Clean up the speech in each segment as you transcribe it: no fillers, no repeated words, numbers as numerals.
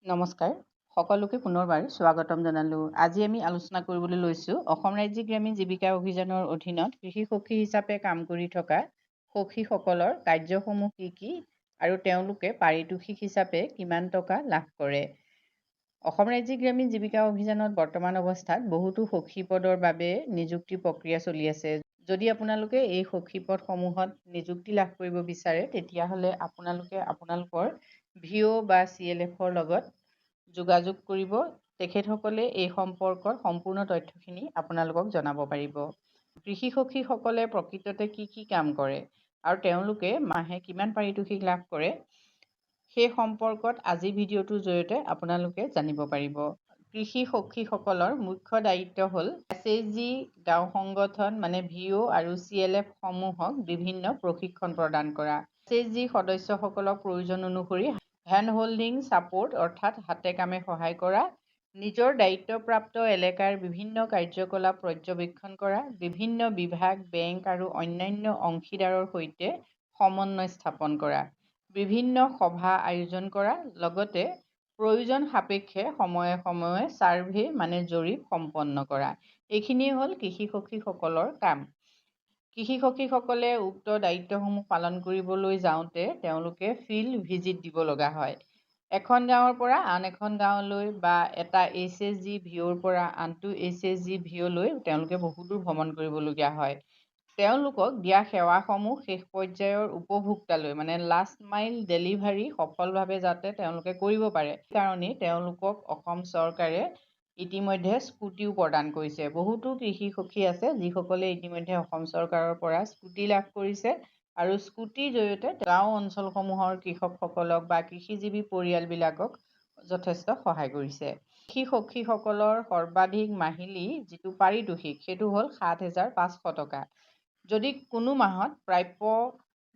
নমস্কাৰ সকলোকে পুনৰবাৰ স্বাগতম জনালোঁ। আজি আমি আলোচনা কৰিবলৈ লৈছোঁ অসম ৰাজ্যিক গ্ৰামীণ জীৱিকা অভিযানৰ অধীনত কৃষি সখী হিচাপে কাম কৰি থকা সখীসকলৰ কাৰ্যসমূহ কি আৰু তেওঁলোকে পাৰিতোষিক হিচাপে কিমান টকা লাভ কৰে। অসম ৰাজ্যিক গ্ৰামীণ জীৱিকা অভিযানত বৰ্তমান অৱস্থাত বহুতো সখী পদৰ বাবে নিযুক্তি প্ৰক্ৰিয়া চলি আছে। যদি আপোনালোকে এই সখী পদসমূহত নিযুক্তি লাভ কৰিব বিচাৰে তেতিয়াহ'লে আপোনালোকে আপোনালোকৰ ভিঅ' বা CLFৰ লগত যোগাযোগ কৰিব। তেখেতসকলে এই সম্পৰ্কত সম্পূৰ্ণ তথ্যখিনি আপোনালোকক জনাব পাৰিব। কৃষি সখীসকলে প্ৰকৃততে কি কাম কৰে আৰু তেওঁলোকে মাহে কিমান পাৰিতোষিক লাভ কৰে সেই সম্পৰ্কত আজি ভিডিঅ'টোৰ জৰিয়তে আপোনালোকে জানিব পাৰিব। কৃষি সখীসকলৰ মুখ্য দায়িত্ব হ'ল SHG গাঁও সংগঠন মানে ভিঅ' আৰু CLF সমূহক বিভিন্ন প্ৰশিক্ষণ প্ৰদান কৰা। SHG সদস্যসকলক প্ৰয়োজন অনুসৰি হেণ্ড হোল্ডিং ছাপোৰ্ট অৰ্থাৎ হাতে কামে সহায় কৰা, নিজৰ দায়িত্বপ্ৰাপ্ত এলেকাৰ বিভিন্ন কাৰ্যকলাপ পৰ্যবেক্ষণ কৰা, বিভিন্ন বিভাগ, বেংক আৰু অন্যান্য অংশীদাৰৰ সৈতে সমন্বয় স্থাপন কৰা, বিভিন্ন সভা আয়োজন কৰা, লগতে প্ৰয়োজন সাপেক্ষে সময়ে সময়ে ছাৰ্ভে মানে জৰীপ সম্পন্ন কৰা। এইখিনিয়ে হ'ল কৃষি সখীসকলৰ কাম। কৃষি সখীসকলে উক্ত দায়িত্বসমূহ পালন কৰিবলৈ যাওঁতে তেওঁলোকে ফিল্ড ভিজিট দিব লগা হয়। এখন গাঁৱৰ পৰা আন এখন গাঁৱলৈ বা এটা SHG ভিঅ'ৰ পৰা আনটো SHG ভিঅ'লৈ তেওঁলোকে বহুদূৰ ভ্ৰমণ কৰিবলগীয়া হয়। তেওঁলোকক দিয়া সেৱাসমূহ শেষ পৰ্যায়ৰ উপভোক্তালৈ মানে লাষ্ট মাইল ডেলিভাৰী সফলভাৱে যাতে তেওঁলোকে কৰিব পাৰে সেইকাৰণেই তেওঁলোকক অসম চৰকাৰে ইতিমধ্যে স্কুটিও প্ৰদান কৰিছে। বহুতো কৃষি সখী আছে যিসকলে ইতিমধ্যে অসম চৰকাৰৰ পৰা স্কুটি লাভ কৰিছে আৰু স্কুটিৰ জৰিয়তে গাঁও অঞ্চলসমূহৰ কৃষকসকলক বা কৃষিজীৱী পৰিয়ালবিলাকক যথেষ্ট সহায় কৰিছে। কৃষি সখীসকলৰ সৰ্বাধিক মাহিলী যিটো পাৰিতোষিক সেইটো হ'ল ৭,৫০০ টকা। যদি কোনো মাহত প্ৰাপ্য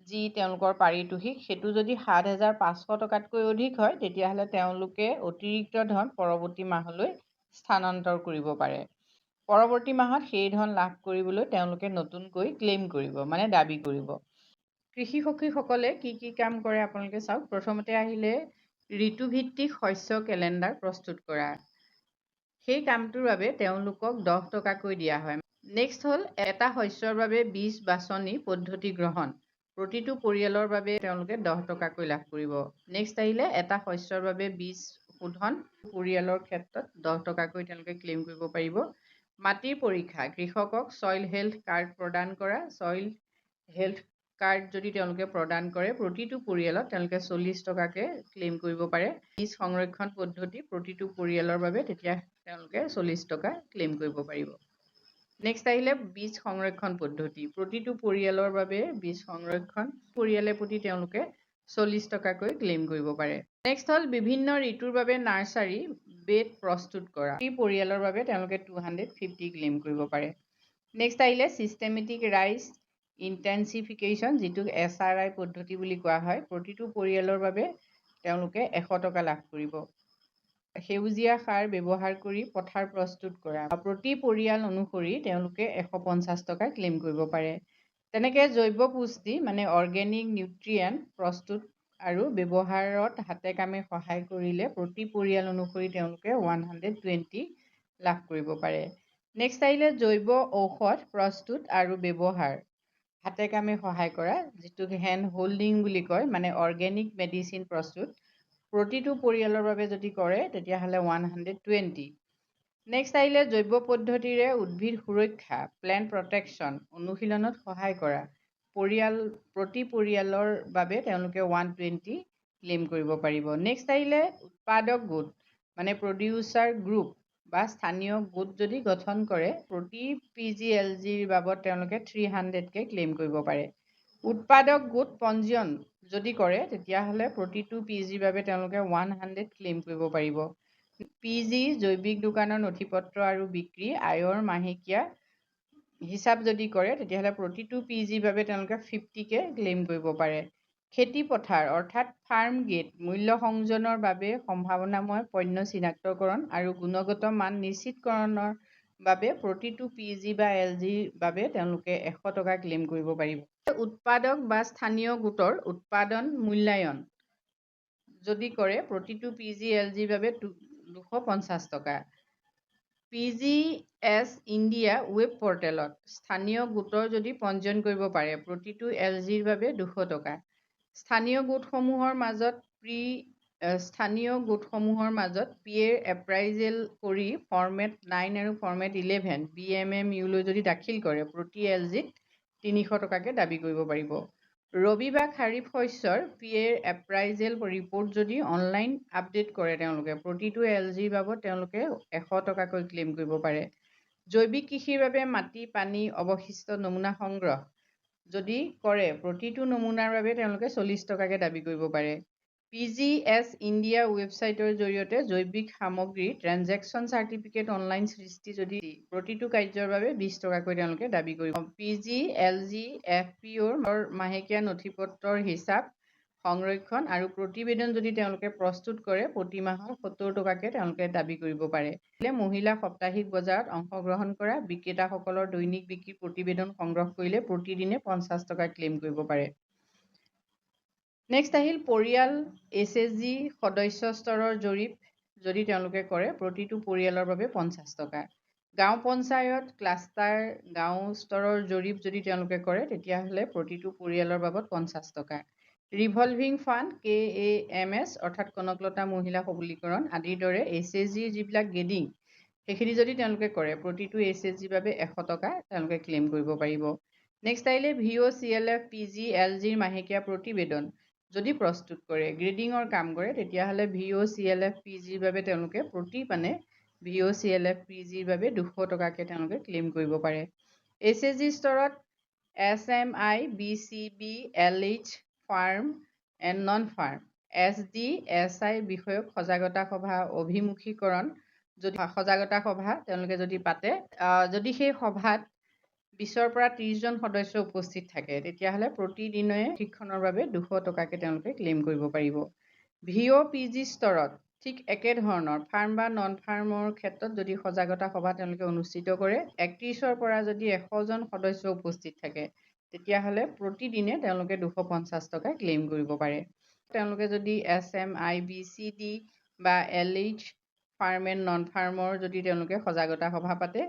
যি তেওঁলোকৰ পাৰিতোষিক সেইটো যদি ৭,৫০০ টকাতকৈ অধিক হয় তেতিয়াহ'লে তেওঁলোকে অতিৰিক্ত ধন পৰৱৰ্তী মাহলৈ স্থানান্তৰ কৰিব পাৰে। পৰৱৰ্তী মাহত সেই ধন লাভ কৰিবলৈ তেওঁলোকে নতুনকৈ ক্লেইম কৰিব মানে দাবী কৰিব। কৃষি সখীসকলে কি কাম কৰে আপোনালোকে চাওক। প্ৰথমতে আহিলে ঋতুভিত্তিক শস্য কেলেণ্ডাৰ প্ৰস্তুত কৰা। সেই কামটোৰ বাবে তেওঁলোকক 10 টকাকৈ দিয়া হয়। নেক্সট হ'ল এটা শস্যৰ বাবে বীজ বাছনি পদ্ধতি গ্ৰহণ। প্ৰতিটো পৰিয়ালৰ বাবে তেওঁলোকে 10 টকাকৈ লাভ কৰিব। নেক্সট আহিলে এটা শস্যৰ বাবে বীজ শোধন পৰিয়ালৰ ক্ষেত্ৰত 10 টকাকৈ তেওঁলোকে ক্লেইম কৰিব পাৰিব। মাটিৰ পৰীক্ষা কৃষকক ছইল হেল্থ কাৰ্ড প্ৰদান কৰা। ছইল হেল্থ কাৰ্ড যদি তেওঁলোকে প্ৰদান কৰে প্ৰতিটো পৰিয়ালত তেওঁলোকে 40 টকাকৈ ক্লেইম কৰিব পাৰে। বীজ সংৰক্ষণ পদ্ধতি প্ৰতিটো পৰিয়ালৰ বাবে তেতিয়া তেওঁলোকে 40 টকা ক্লেইম কৰিব পাৰিব। নেক্সট আহিলে বীজ সংৰক্ষণ পদ্ধতি প্ৰতিটো পৰিয়ালৰ বাবে বীজ সংৰক্ষণ পৰিয়ালে প্ৰতি তেওঁলোকে 40 টকাকৈ ক্লেইম কৰিব পাৰে। নেক্সট হ'ল বিভিন্ন ঋতুৰ বাবে নাৰ্চাৰী বেড প্ৰস্তুত কৰা। এই পৰিয়ালৰ বাবে তেওঁলোকে 250 ক্লেইম কৰিব পাৰে। নেক্সট আহিলে ছিষ্টেমেটিক ৰাইচ ইণ্টেনচিফিকেশ্যন যিটো SRI পদ্ধতি বুলি কোৱা হয়। প্ৰতিটো পৰিয়ালৰ বাবে তেওঁলোকে 100 টকা লাভ কৰিব। সেউজীয়া সাৰ ব্যৱহাৰ কৰি পথাৰ প্ৰস্তুত কৰা। প্ৰতি পৰিয়াল অনুসৰি তেওঁলোকে 150 টকা ক্লেইম কৰিব পাৰে। তেনেকৈ জৈৱ পুষ্টি মানে অৰ্গেনিক নিউট্ৰিয়েণ্ট প্ৰস্তুত আৰু ব্যৱহাৰত হাতে কামে সহায় কৰিলে প্ৰতি পৰিয়াল অনুসৰি তেওঁলোকে 120 লাভ কৰিব পাৰে। নেক্সট আহিলে জৈৱ ঔষধ প্ৰস্তুত আৰু ব্যৱহাৰ হাতে কামে সহায় কৰা যিটো হেণ্ড হোল্ডিং বুলি কয় মানে অৰ্গেনিক মেডিচিন প্ৰস্তুত প্ৰতিটো পৰিয়ালৰ বাবে যদি কৰে তেতিয়াহ'লে 120। নেক্সট আহিলে জৈৱ পদ্ধতিৰে উদ্ভিদ সুৰক্ষা প্লেণ্ট প্ৰটেকশ্যন অনুশীলনত সহায় কৰা প্ৰতি পৰিয়ালৰ বাবে তেওঁলোকে 120 ক্লেইম কৰিব পাৰিব। নেক্সট আহিলে উৎপাদক গোট মানে প্ৰডিউচাৰ গ্ৰুপ বা স্থানীয় গোট যদি গঠন কৰে প্ৰতি PGLGৰ বাবদ তেওঁলোকে 300কৈ ক্লেইম কৰিব পাৰে। উৎপাদক গোট পঞ্জীয়ন যদি কৰে তেতিয়াহ'লে প্ৰতিটো PGৰ বাবে তেওঁলোকে 100 ক্লেইম কৰিব পাৰিব। PG জৈৱিক দোকানৰ নথিপত্ৰ আৰু বিক্ৰী আয়ৰ মাহেকীয়া হিচাপ যদি কৰে তেতিয়াহ'লে প্ৰতিটো PGৰ বাবে তেওঁলোকে 50কৈ ক্লেইম কৰিব পাৰে। খেতি পথাৰ অৰ্থাৎ ফাৰ্ম গেট মূল্য সংযোজনৰ বাবে সম্ভাৱনাময় পণ্য চিনাক্তকৰণ আৰু গুণগত মান নিশ্চিতকৰণৰ বাবে প্ৰতিটো PG বা LGৰ বাবে তেওঁলোকে 100 টকা ক্লেইম কৰিব পাৰিব। উৎপাদক বা স্থানীয় গোটৰ উৎপাদন মূল্যায়ন যদি কৰে প্ৰতিটো PGLGৰ বাবে 250 টকা। PGS ইণ্ডিয়া ৱেব পৰ্টেলত স্থানীয় গোটৰ যদি পঞ্জীয়ন কৰিব পাৰে প্ৰতিটো LGৰ বাবে 200 টকা। স্থানীয় গোটসমূহৰ মাজত পিয়েৰ এপ্ৰাইজেল কৰি ফৰ্মেট 9 আৰু ফৰ্মেট 11 BMMU লৈ যদি দাখিল কৰে প্ৰতি LGত 300 টকাকৈ দাবী কৰিব পাৰিব। ৰবি বা খাৰিফ শস্যৰ পিয়েৰ এপ্ৰাইজেল ৰিপৰ্ট যদি অনলাইন আপডেট কৰে তেওঁলোকে প্ৰতিটো LGৰ বাবদ তেওঁলোকে 100 টকাকৈ ক্লেইম কৰিব পাৰে। জৈৱিক কৃষিৰ বাবে মাটি, পানী, অৱশিষ্ট নমুনা সংগ্ৰহ যদি কৰে প্ৰতিটো নমুনাৰ বাবে তেওঁলোকে 40 টকাকৈ দাবী কৰিব পাৰে। PGS ইণ্ডিয়া ৱেবছাইটৰ জৰিয়তে জৈৱিক সামগ্ৰী ট্ৰেনজেকশ্যন চাৰ্টিফিকেট অনলাইন সৃষ্টি যদি প্ৰতিটো কাৰ্যৰ বাবে 20 টকাকৈ তেওঁলোকে দাবী কৰিব। PGLG FPOৰ মাহেকীয়া নথিপত্ৰৰ হিচাপ সংৰক্ষণ আৰু প্ৰতিবেদন যদি তেওঁলোকে প্ৰস্তুত কৰে প্ৰতি মাহত 70 টকাকৈ তেওঁলোকে দাবী কৰিব পাৰে। মহিলা সাপ্তাহিক বজাৰত অংশগ্ৰহণ কৰা বিক্ৰেতাসকলৰ দৈনিক বিক্ৰী প্ৰতিবেদন সংগ্ৰহ কৰিলে প্ৰতিদিনে 50 টকা ক্লেইম কৰিব পাৰে। নেক্সট আহিল পৰিয়াল SHG সদস্য স্তৰৰ জৰীপ যদি তেওঁলোকে কৰে প্ৰতিটো পৰিয়ালৰ বাবে 50 টকা। গাঁও পঞ্চায়ত ক্লাষ্টাৰ গাঁও স্তৰৰ জৰীপ যদি তেওঁলোকে কৰে তেতিয়াহ'লে প্ৰতিটো পৰিয়ালৰ বাবদ 50 টকা। ৰিভলভিং ফাণ্ড KAMS অৰ্থাৎ কনকলতা মহিলা সবলীকৰণ আদিৰ দৰে SHGৰ যিবিলাক গ্ৰেডিং সেইখিনি যদি তেওঁলোকে কৰে প্ৰতিটো SHGৰ বাবে 100 টকা তেওঁলোকে ক্লেইম কৰিব পাৰিব। নেক্সট আহিলে VOCLF PGLGৰ মাহেকীয়া প্ৰতিবেদন যদি প্ৰস্তুত কৰে গ্ৰেডিঙৰ কাম কৰে তেতিয়াহ'লে VOCLF PGৰ বাবে তেওঁলোকে প্ৰতি পানে VOCLF PGৰ বাবে 200 টকাকৈ তেওঁলোকে ক্লেইম কৰিব পাৰে। SHG স্তৰত SMI BCB LH farm and non farm SD SI বিষয়ক সজাগতা সভা অভিমুখীকৰণ যদি সজাগতা সভা তেওঁলোকে যদি পাতে যদি সেই সভাত 20 পৰা 30 জন সদস্য উপস্থিত থাকে তেতিয়াহ'লে প্ৰতিদিনে প্ৰশিক্ষণৰ বাবে 200 টকাকৈ তেওঁলোকে ক্লেইম কৰিব পাৰিব। VOPG স্তৰত ঠিক একেধৰণৰ ফাৰ্ম বা নন ফাৰ্মৰ ক্ষেত্ৰত যদি সজাগতা সভা তেওঁলোকে অনুষ্ঠিত কৰে 31 পৰা যদি 100 জন সদস্য উপস্থিত থাকে তেতিয়াহ'লে প্ৰতিদিনে তেওঁলোকে 250 টকা ক্লেইম কৰিব পাৰে। তেওঁলোকে যদি SMI BCD বা LH ফাৰ্ম এণ্ড নন ফাৰ্মৰ যদি তেওঁলোকে সজাগতা সভা পাতে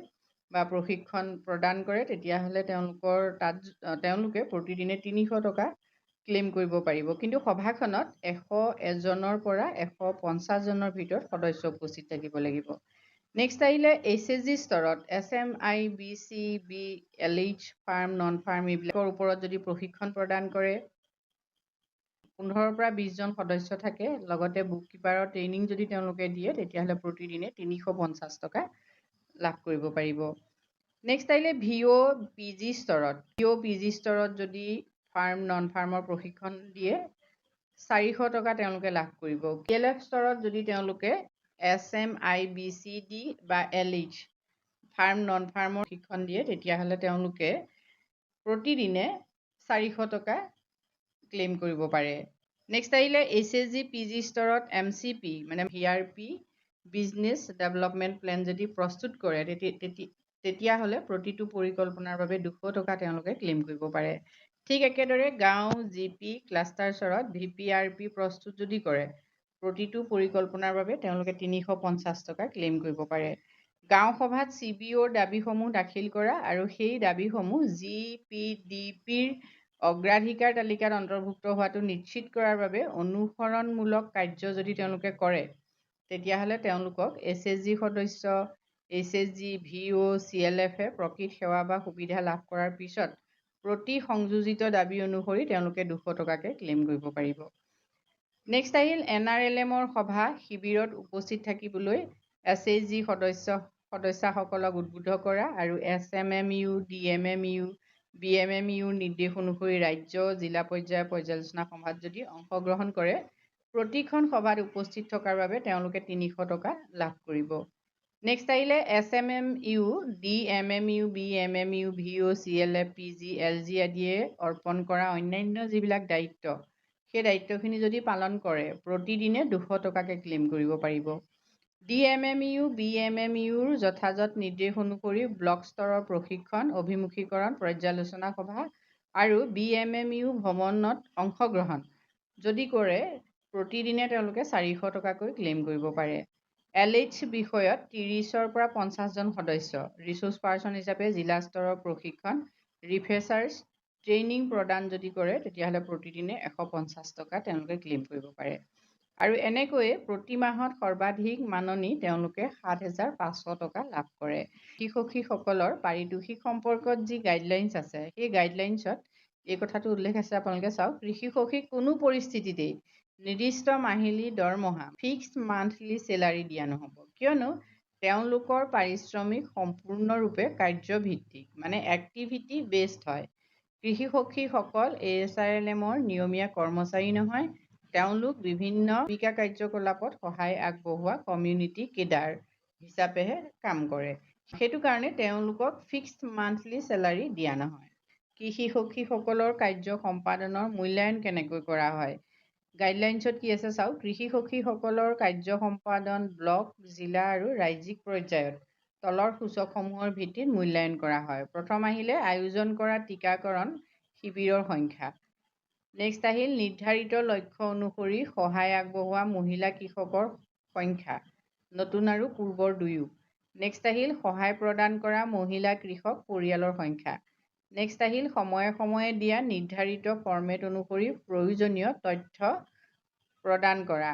বা প্ৰশিক্ষণ প্ৰদান কৰে তেতিয়াহ'লে তেওঁলোকে প্ৰতিদিনে 300 টকা ক্লেইম কৰিব পাৰিব। কিন্তু সভাখনত 101 জনৰ পৰা 150 জনৰ ভিতৰত সদস্য উপস্থিত থাকিব লাগিব। নেক্সট আহিলে SHG স্তৰত SMI BCB LH farm non farm এইবিলাকৰ ওপৰত যদি প্ৰশিক্ষণ প্ৰদান কৰে 15 পৰা 20 জন সদস্য থাকে লগতে বুক কিপাৰৰ ট্ৰেইনিং যদি তেওঁলোকে দিয়ে তেতিয়াহ'লে প্ৰতিদিনে 350 টকা লাভ কৰিব পাৰিব। নেক্সট আহিলে VOPG স্তৰত যদি ফাৰ্ম নন ফাৰ্মৰ প্ৰশিক্ষণ দিয়ে 400 টকা তেওঁলোকে লাভ কৰিব। KLF স্তৰত যদি তেওঁলোকে SMI BCD বা LH ফাৰ্ম নন ফাৰ্মৰ প্ৰশিক্ষণ দিয়ে তেতিয়াহ'লে তেওঁলোকে প্ৰতিদিনে 400 টকা ক্লেইম কৰিব পাৰে। নেক্সট আহিলে SHG PG স্তৰত MCP মানে VRP বিজনেছ ডেভেলপমেণ্ট প্লেন যদি প্ৰস্তুত কৰে তেতিয়াহ'লে প্ৰতিটো পৰিকল্পনাৰ বাবে 200 টকা তেওঁলোকে ক্লেইম কৰিব পাৰে। ঠিক একেদৰে গাঁও GP ক্লাষ্টাৰ স্তৰত VPRP প্ৰস্তুত যদি কৰে প্ৰতিটো পৰিকল্পনাৰ বাবে তেওঁলোকে 350 টকা ক্লেইম কৰিব পাৰে। গাঁও সভাত CBOৰ দাবীসমূহ দাখিল কৰা আৰু সেই দাবীসমূহ GPDPৰ অগ্ৰাধিকাৰ তালিকাত অন্তৰ্ভুক্ত হোৱাটো নিশ্চিত কৰাৰ বাবে অনুসৰণমূলক কাৰ্য যদি তেওঁলোকে কৰে তেতিয়াহ'লে তেওঁলোকক SHG সদস্য SHG VOCLFে প্ৰকৃত সেৱা বা সুবিধা লাভ কৰাৰ পিছত প্ৰতি সংযোজিত দাবী অনুসৰি তেওঁলোকে 200 টকাকৈ ক্লেইম কৰিব পাৰিব। নেক্সট আহিল NRLMৰ সভা শিবিৰত উপস্থিত থাকিবলৈ SHG সদস্যসকলক উদ্বুদ্ধ কৰা আৰু SMMU DMMU BMMUৰ নিৰ্দেশ অনুসৰি ৰাজ্য জিলা পৰ্যায়ৰ পৰ্যালোচনা সভাত যদি অংশগ্ৰহণ কৰে প্ৰতিখন সভাত উপস্থিত থকাৰ বাবে তেওঁলোকে 300 টকা লাভ কৰিব। নেক্সট আহিলে SMMU DMMU BMMU VOCLF PGLG আদিয়ে অৰ্পণ কৰা অন্যান্য যিবিলাক দায়িত্ব সেই দায়িত্বখিনি যদি পালন কৰে প্ৰতিদিনে 200 টকাকৈ ক্লেইম কৰিব পাৰিব। DMMU BMMUৰ যথাযথ নিৰ্দেশ অনুসৰি ব্লক স্তৰৰ প্ৰশিক্ষণ অভিমুখীকৰণ পৰ্যালোচনা সভা আৰু BMMU ভ্ৰমণত অংশগ্ৰহণ যদি কৰে প্ৰতিদিনে তেওঁলোকে 400 টকাকৈ ক্লেইম কৰিব পাৰে। LH বিষয়ত 30ৰ পৰা 50 জন সদস্য, ৰিচোৰ্চ পাৰ্চন হিচাপে জিলা স্তৰৰ প্ৰশিক্ষণ, ৰিফ্ৰেচাৰ্ছ ট্ৰেইনিং প্ৰদান যদি কৰে তেতিয়াহ'লে প্ৰতিদিনে 150 টকা তেওঁলোকে ক্লেইম কৰিব পাৰে। আৰু এনেকৈয়ে প্ৰতি মাহত সৰ্বাধিক মাননি তেওঁলোকে 7,500 টকা লাভ কৰে। কৃষি সখীসকলৰ পাৰিতোষিক সম্পৰ্কত যি গাইডলাইনছ আছে সেই গাইডলাইনছত এই কথাটো উল্লেখ আছে, আপোনালোকে চাওক। কৃষি সখীক কোনো পৰিস্থিতিতেই নিৰ্দিষ্ট মাহিলী দৰমহা ফিক্সড মান্থলি চেলাৰী দিয়া নহ'ব, কিয়নো তেওঁলোকৰ পাৰিশ্ৰমিক সম্পূৰ্ণৰূপে কাৰ্যভিত্তিক, মানে এক্টিভিটি বেছড হয়। কৃষি সখীসকল ASRLM-ৰ নিয়মীয়া কৰ্মচাৰী নহয়, তেওঁলোক বিভিন্ন জীৱিকা কাৰ্যকলাপত সহায় আগবঢ়োৱা কমিউনিটি কেডাৰ হিচাপেহে কাম কৰে। সেইটো কাৰণে তেওঁলোকক ফিক্সড মান্থলি চেলাৰী দিয়া নহয়। কৃষি সখীসকলৰ কাৰ্য সম্পাদনৰ মূল্যায়ন কেনেকৈ কৰা হয়? গাইডলাইনছত কি আছে চাওক। কৃষি সখীসকলৰ কাৰ্য সম্পাদন ব্লক, জিলা আৰু ৰাজ্যিক পৰ্যায়ত তলৰ সূচকসমূহৰ ভিত্তিত মূল্যায়ন কৰা হয়। প্ৰথম আহিলে আয়োজন কৰা টীকাকৰণ শিবিৰৰ সংখ্যা। নেক্সট আহিল নিৰ্ধাৰিত লক্ষ্য অনুসৰি সহায় আগবঢ়োৱা মহিলা কৃষকৰ সংখ্যা, নতুন আৰু পূৰ্বৰ দুয়ো। নেক্সট আহিল সহায় প্ৰদান কৰা মহিলা কৃষক পৰিয়ালৰ সংখ্যা। নেক্সট আহিল সময়ে সময়ে দিয়া নিৰ্ধাৰিত ফৰ্মেট অনুসৰি প্ৰয়োজনীয় তথ্য প্ৰদান কৰা।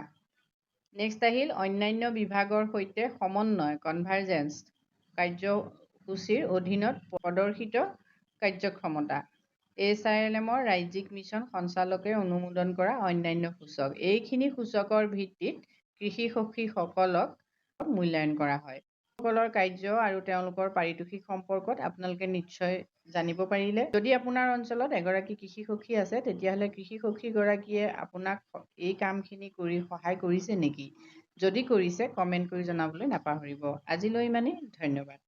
নেক্সট আহিল অন্যান্য বিভাগৰ সৈতে সমন্বয় কনভাৰ্জেন্স কাৰ্যসূচীৰ অধীনত প্ৰদৰ্শিত কাৰ্যক্ষমতা। ASRLM-ৰ ৰাজ্যিক মিছন সঞ্চালকে অনুমোদন কৰা অন্যান্য সূচক। এইখিনি সূচকৰ ভিত্তিত কৃষি সখীসকলক মূল্যায়ন কৰা হয়। সকলৰ কাৰ্য আৰু তেওঁলোকৰ পাৰিতোষিক সম্পৰ্কত আপোনালোকে নিশ্চয় জানিব পাৰিলে। যদি আপোনাৰ অঞ্চলত এগৰাকী কৃষি সখী আছে তেতিয়াহ'লে কৃষি সখীগৰাকীয়ে আপোনাক এই কামখিনি কৰি সহায় কৰিছে নেকি? যদি কৰিছে কমেণ্ট কৰি জনাবলৈ নাপাহৰিব। আজিলৈ ইমানেই, ধন্যবাদ।